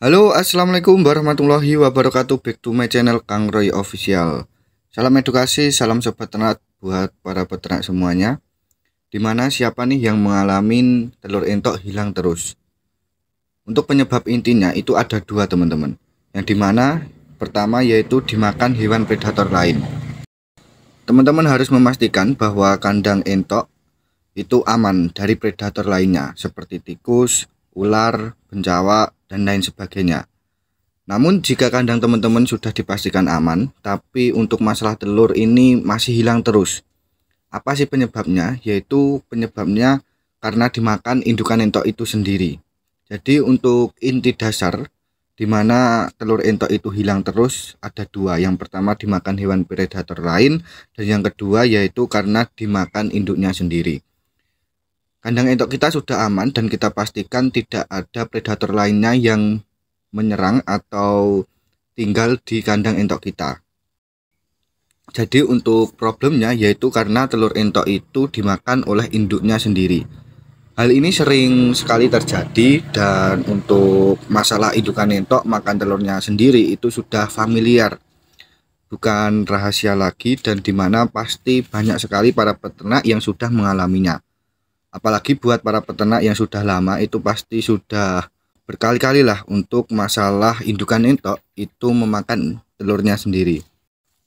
Halo, assalamualaikum warahmatullahi wabarakatuh. Back to my channel Kang Roy Official. Salam edukasi, salam sobat ternak buat para peternak semuanya. Dimana siapa nih yang mengalami telur entok hilang terus? Untuk penyebab intinya itu ada dua teman-teman. Yang dimana pertama yaitu dimakan hewan predator lain. Teman-teman harus memastikan bahwa kandang entok itu aman dari predator lainnya seperti tikus, ular, bencawak, dan lain sebagainya. Namun jika kandang teman-teman sudah dipastikan aman, tapi untuk masalah telur ini masih hilang terus. Apa sih penyebabnya? Yaitu penyebabnya karena dimakan indukan entok itu sendiri. Jadi untuk inti dasar di mana telur entok itu hilang terus ada dua. Yang pertama dimakan hewan predator lain, dan yang kedua yaitu karena dimakan induknya sendiri. Kandang entok kita sudah aman dan kita pastikan tidak ada predator lainnya yang menyerang atau tinggal di kandang entok kita. Jadi untuk problemnya yaitu karena telur entok itu dimakan oleh induknya sendiri. Hal ini sering sekali terjadi, dan untuk masalah indukan entok makan telurnya sendiri itu sudah familiar, bukan rahasia lagi, dan dimana pasti banyak sekali para peternak yang sudah mengalaminya. Apalagi buat para peternak yang sudah lama itu pasti sudah berkali-kali lah untuk masalah indukan entok itu memakan telurnya sendiri.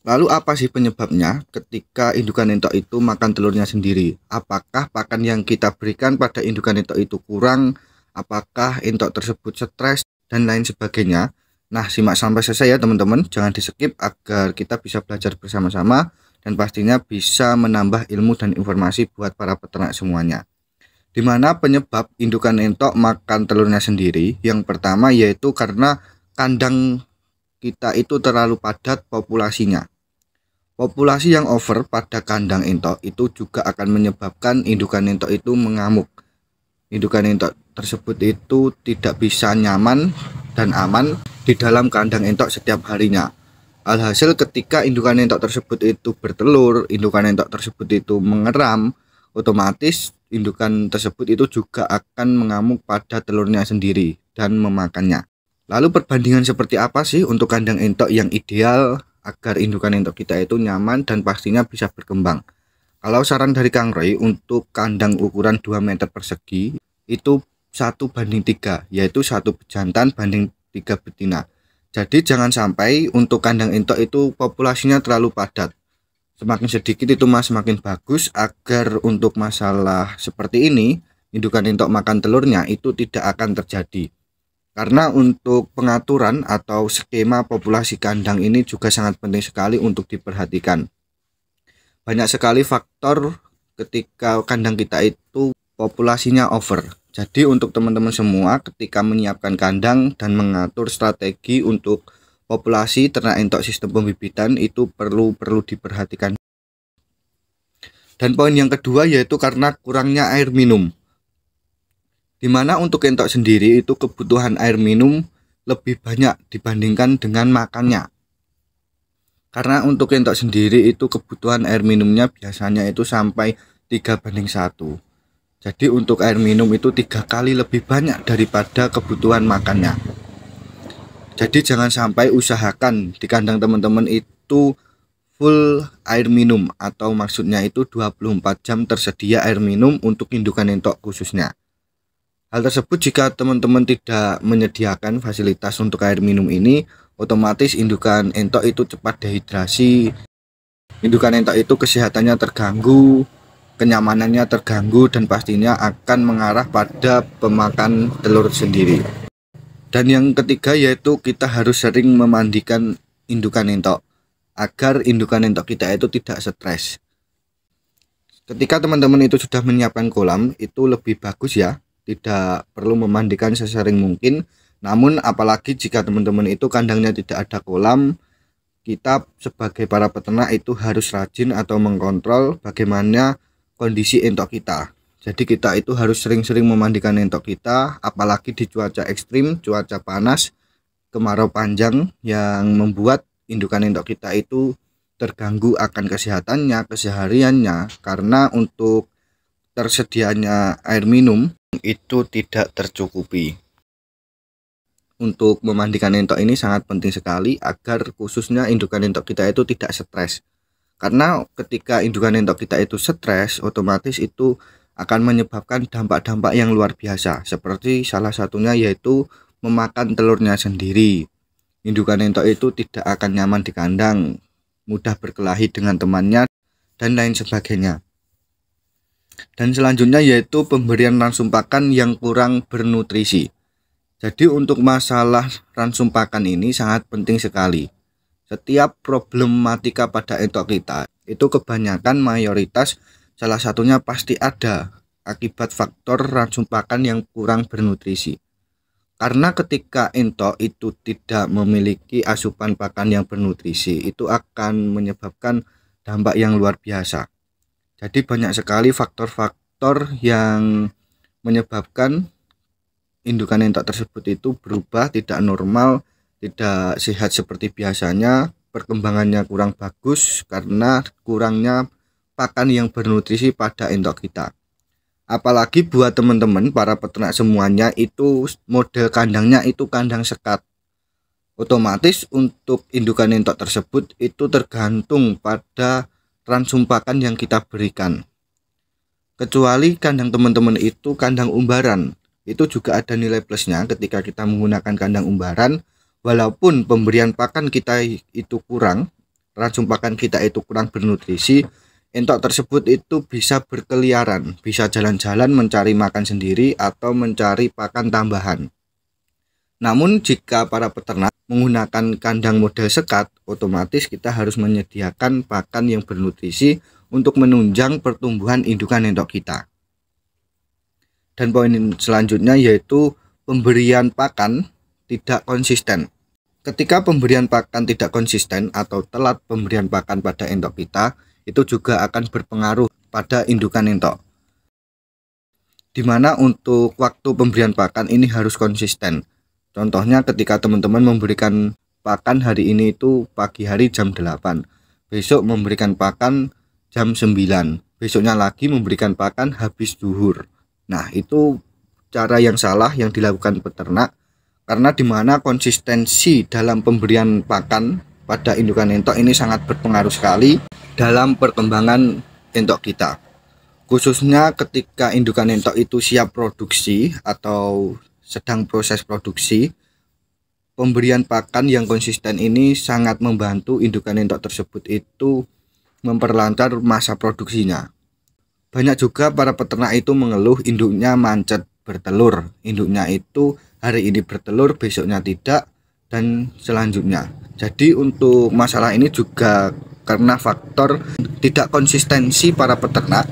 Lalu apa sih penyebabnya ketika indukan entok itu makan telurnya sendiri? Apakah pakan yang kita berikan pada indukan entok itu kurang? Apakah entok tersebut stres dan lain sebagainya? Nah, simak sampai selesai ya teman-teman, jangan di skip agar kita bisa belajar bersama-sama dan pastinya bisa menambah ilmu dan informasi buat para peternak semuanya. Dimana penyebab indukan entok makan telurnya sendiri? Yang pertama yaitu karena kandang kita itu terlalu padat populasinya. Populasi yang over pada kandang entok itu juga akan menyebabkan indukan entok itu mengamuk. Indukan entok tersebut itu tidak bisa nyaman dan aman di dalam kandang entok setiap harinya. Alhasil ketika indukan entok tersebut itu bertelur, indukan entok tersebut itu mengeram, otomatis indukan tersebut itu juga akan mengamuk pada telurnya sendiri dan memakannya. Lalu perbandingan seperti apa sih untuk kandang entok yang ideal agar indukan entok kita itu nyaman dan pastinya bisa berkembang? Kalau saran dari Kang Roy, untuk kandang ukuran 2 meter persegi itu 1:3, yaitu 1 jantan banding 3 betina. Jadi jangan sampai untuk kandang entok itu populasinya terlalu padat. Semakin sedikit itu semakin bagus, agar untuk masalah seperti ini indukan entok makan telurnya itu tidak akan terjadi. Karena untuk pengaturan atau skema populasi kandang ini juga sangat penting sekali untuk diperhatikan. Banyak sekali faktor ketika kandang kita itu populasinya over. Jadi untuk teman-teman semua ketika menyiapkan kandang dan mengatur strategi untuk populasi ternak entok sistem pembibitan itu perlu diperhatikan. Dan poin yang kedua yaitu karena kurangnya air minum. Dimana untuk entok sendiri itu kebutuhan air minum lebih banyak dibandingkan dengan makannya. Karena untuk entok sendiri itu kebutuhan air minumnya biasanya itu sampai 3:1. Jadi untuk air minum itu 3 kali lebih banyak daripada kebutuhan makannya. Jadi jangan sampai usahakan di kandang teman-teman itu full air minum, atau maksudnya itu 24 jam tersedia air minum untuk indukan entok khususnya. Hal tersebut jika teman-teman tidak menyediakan fasilitas untuk air minum ini, otomatis indukan entok itu cepat dehidrasi. Indukan entok itu kesehatannya terganggu, kenyamanannya terganggu, dan pastinya akan mengarah pada pemakan telur sendiri. Dan yang ketiga yaitu kita harus sering memandikan indukan entok agar indukan entok kita itu tidak stres. Ketika teman-teman itu sudah menyiapkan kolam, itu lebih bagus ya, tidak perlu memandikan sesering mungkin. Namun apalagi jika teman-teman itu kandangnya tidak ada kolam, kita sebagai para peternak itu harus rajin atau mengkontrol bagaimana kondisi entok kita. Jadi kita itu harus sering-sering memandikan entok kita, apalagi di cuaca ekstrim, cuaca panas, kemarau panjang yang membuat indukan entok kita itu terganggu akan kesehatannya, kesehariannya, karena untuk tersedianya air minum itu tidak tercukupi. untuk memandikan entok ini sangat penting sekali agar khususnya indukan entok kita itu tidak stres. Karena ketika indukan entok kita itu stres, otomatis itu akan menyebabkan dampak-dampak yang luar biasa. Seperti salah satunya yaitu memakan telurnya sendiri. Indukan entok itu tidak akan nyaman di kandang, mudah berkelahi dengan temannya, dan lain sebagainya. Dan selanjutnya yaitu pemberian ransum pakan yang kurang bernutrisi. Jadi untuk masalah ransum pakan ini sangat penting sekali. Setiap problematika pada entok kita itu kebanyakan mayoritas salah satunya pasti ada akibat faktor ransum pakan yang kurang bernutrisi. Karena ketika entok itu tidak memiliki asupan pakan yang bernutrisi, itu akan menyebabkan dampak yang luar biasa. Jadi banyak sekali faktor-faktor yang menyebabkan indukan entok tersebut itu berubah, tidak normal, tidak sehat seperti biasanya, perkembangannya kurang bagus karena kurangnya pakan yang bernutrisi pada entok kita. Apalagi buat teman-teman para peternak semuanya itu model kandangnya itu kandang sekat. Otomatis untuk indukan entok tersebut itu tergantung pada ransum pakan yang kita berikan. Kecuali kandang teman-teman itu kandang umbaran, itu juga ada nilai plusnya ketika kita menggunakan kandang umbaran. Walaupun pemberian pakan kita itu kurang, ransum pakan kita itu kurang bernutrisi, entok tersebut itu bisa berkeliaran, bisa jalan-jalan mencari makan sendiri atau mencari pakan tambahan. Namun jika para peternak menggunakan kandang model sekat, otomatis kita harus menyediakan pakan yang bernutrisi untuk menunjang pertumbuhan indukan entok kita. Dan poin selanjutnya yaitu pemberian pakan tidak konsisten. Ketika pemberian pakan tidak konsisten atau telat pemberian pakan pada entok kita, itu juga akan berpengaruh pada indukan entok. Dimana untuk waktu pemberian pakan ini harus konsisten. Contohnya ketika teman-teman memberikan pakan hari ini itu pagi hari jam 8, besok memberikan pakan jam 9, besoknya lagi memberikan pakan habis zuhur. Nah, itu cara yang salah yang dilakukan peternak, karena dimana konsistensi dalam pemberian pakan pada indukan entok ini sangat berpengaruh sekali dalam perkembangan entok kita. Khususnya ketika indukan entok itu siap produksi atau sedang proses produksi, pemberian pakan yang konsisten ini sangat membantu indukan entok tersebut itu memperlancar masa produksinya. Banyak juga para peternak itu mengeluh induknya mancet bertelur. Induknya itu hari ini bertelur, besoknya tidak, dan selanjutnya. Jadi untuk masalah ini juga karena faktor tidak konsistensi para peternak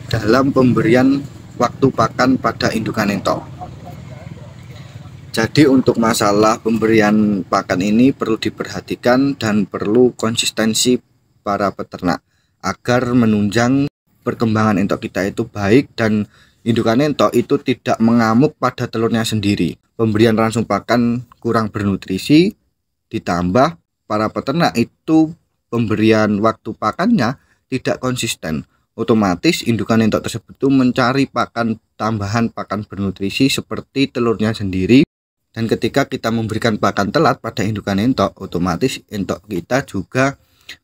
dalam pemberian waktu pakan pada indukan entok. Jadi untuk masalah pemberian pakan ini perlu diperhatikan dan perlu konsistensi para peternak agar menunjang perkembangan entok kita itu baik dan indukan entok itu tidak mengamuk pada telurnya sendiri. Pemberian ransum pakan kurang bernutrisi, ditambah para peternak itu pemberian waktu pakannya tidak konsisten. Otomatis indukan entok tersebut itu mencari pakan tambahan, pakan bernutrisi seperti telurnya sendiri. Dan ketika kita memberikan pakan telat pada indukan entok, otomatis entok kita juga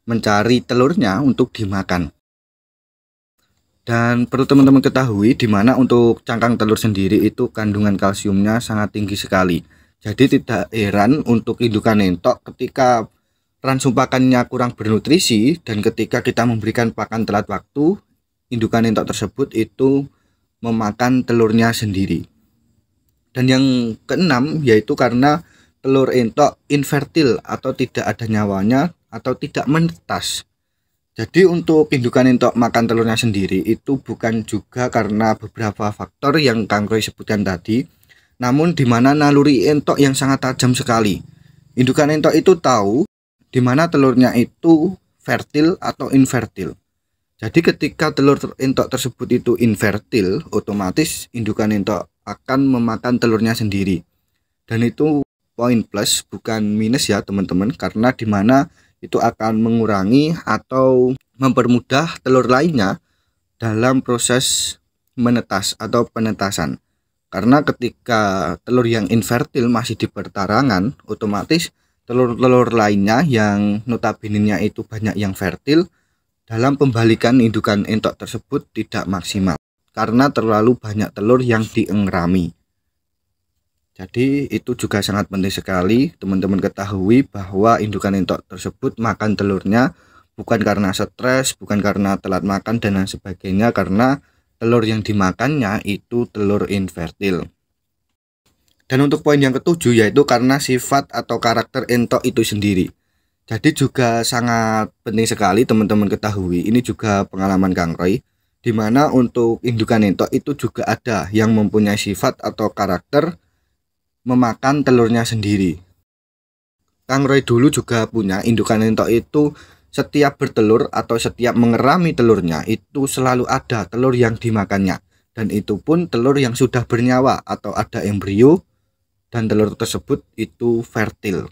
mencari telurnya untuk dimakan. Dan perlu teman-teman ketahui dimana untuk cangkang telur sendiri itu kandungan kalsiumnya sangat tinggi sekali. Jadi tidak heran untuk indukan entok ketika ransum pakannya kurang bernutrisi dan ketika kita memberikan pakan telat waktu, indukan entok tersebut itu memakan telurnya sendiri. Dan yang keenam yaitu karena telur entok infertil atau tidak ada nyawanya atau tidak menetas. Jadi untuk indukan entok makan telurnya sendiri itu bukan juga karena beberapa faktor yang Kang Roy sebutkan tadi, namun dimana naluri entok yang sangat tajam sekali. Indukan entok itu tahu dimana telurnya itu fertil atau infertil. Jadi ketika telur entok tersebut itu infertil, otomatis indukan entok akan memakan telurnya sendiri. Dan itu poin plus bukan minus ya teman-teman, karena dimana itu akan mengurangi atau mempermudah telur lainnya dalam proses menetas atau penetasan. Karena ketika telur yang infertil masih di pertarangan, otomatis telur-telur lainnya yang notabene-nya itu banyak yang fertil, dalam pembalikan indukan entok tersebut tidak maksimal karena terlalu banyak telur yang diengrami. Jadi itu juga sangat penting sekali teman-teman ketahui bahwa indukan entok tersebut makan telurnya bukan karena stres, bukan karena telat makan dan lain sebagainya, karena telur yang dimakannya itu telur infertil. Dan untuk poin yang ketujuh yaitu karena sifat atau karakter entok itu sendiri. Jadi juga sangat penting sekali teman-teman ketahui, ini juga pengalaman Kang Roy, dimana untuk indukan entok itu juga ada yang mempunyai sifat atau karakter memakan telurnya sendiri. Kang Roy dulu juga punya indukan entok itu setiap bertelur atau setiap mengerami telurnya itu selalu ada telur yang dimakannya, dan itu pun telur yang sudah bernyawa atau ada embrio dan telur tersebut itu fertil.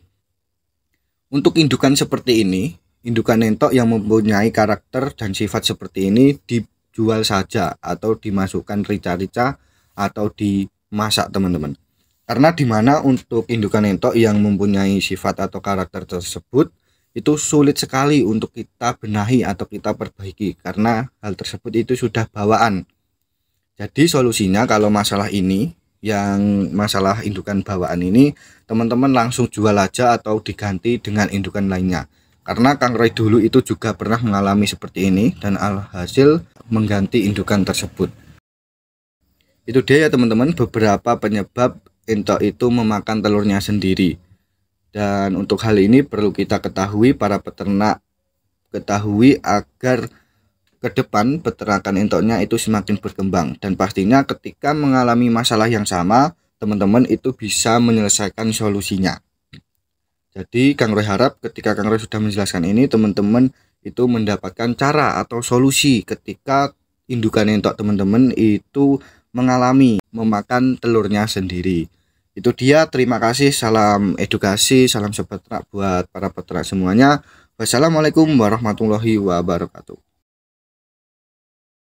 Untuk indukan seperti ini, indukan entok yang mempunyai karakter dan sifat seperti ini dijual saja atau dimasukkan rica-rica atau dimasak teman-teman. Karena dimana untuk indukan entok yang mempunyai sifat atau karakter tersebut itu sulit sekali untuk kita benahi atau kita perbaiki, karena hal tersebut itu sudah bawaan. Jadi solusinya kalau masalah ini, yang masalah indukan bawaan ini, teman-teman langsung jual aja atau diganti dengan indukan lainnya. Karena Kang Roy dulu itu juga pernah mengalami seperti ini dan alhasil mengganti indukan tersebut. Itu dia ya teman-teman, beberapa penyebab entok itu memakan telurnya sendiri. Dan untuk hal ini perlu kita ketahui, para peternak ketahui agar ke depan peternakan entoknya itu semakin berkembang, dan pastinya ketika mengalami masalah yang sama, teman-teman itu bisa menyelesaikan solusinya. Jadi Kang Roy harap ketika Kang Roy sudah menjelaskan ini, teman-teman itu mendapatkan cara atau solusi ketika indukan entok teman-teman itu mengalami memakan telurnya sendiri. Itu dia, terima kasih, salam edukasi, salam sobat ternak buat para peternak semuanya. Wassalamualaikum warahmatullahi wabarakatuh.